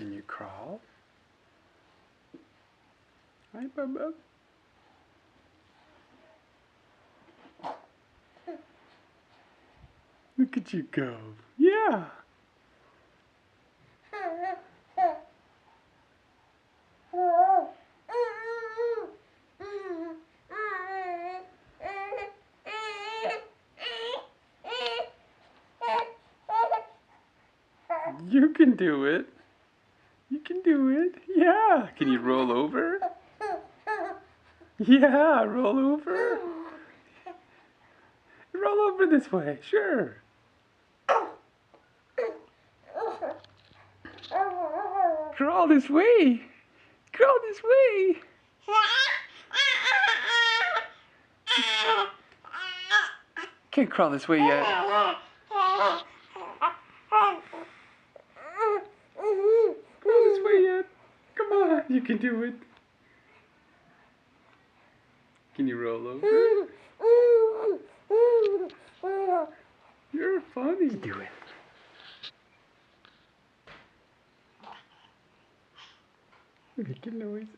Can you crawl? Hi, Bubba. Look at you go. Yeah. You can do it. You can do it. Yeah. Can you roll over? Yeah, roll over. Roll over this way. Sure. Crawl this way. Crawl this way. Can't crawl this way yet. Crawl this way yet. Come on, you can do it. Can you roll over? You're funny. Do it. Making noises.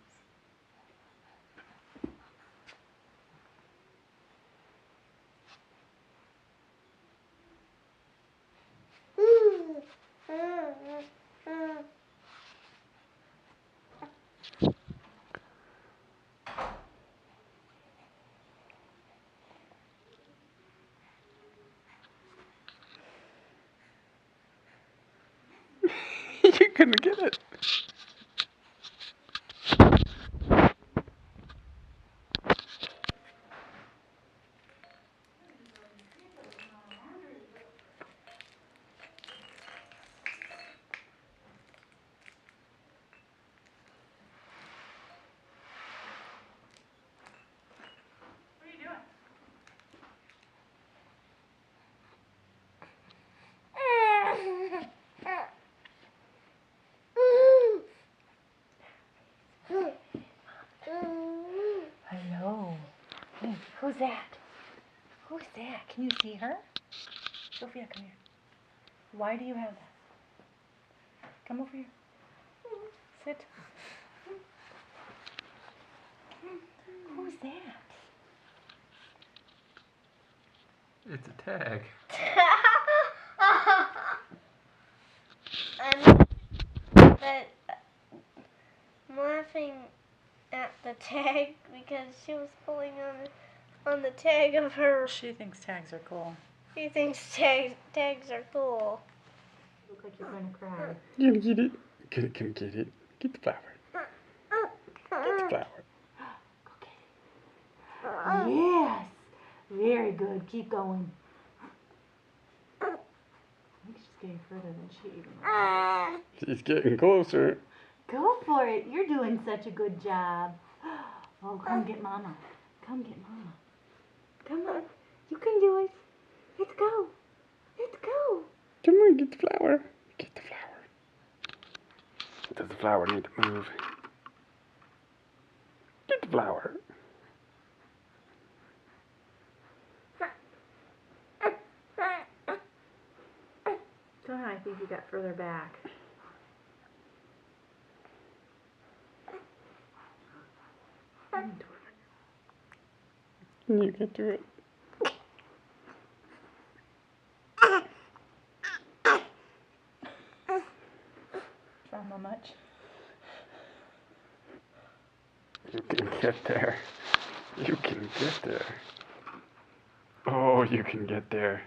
You're gonna get it. Hello. Hey, who's that? Who's that? Can you see her? Sophia, come here. Why do you have that? Come over here. Sit. Who's that? It's a tag. I'm laughing at the tag because she was pulling on the tag of her. She thinks tags are cool. She thinks tags are cool. You look like you're going to cry. You get it. Can you get it? Get the flower. Get the flower. Okay. Yes. Very good. Keep going. I think she's getting further than she even knows. She's getting closer. Go for it. You're doing such a good job. Oh, come get Mama. Come get Mama. Come on. You can do it. Let's go. Let's go. Come on, get the flower. Get the flower. Does the flower need to move? Get the flower. Go ahead. I think you got further back. You can do it. Trauma much? You can get there. You can get there. Oh, you can get there.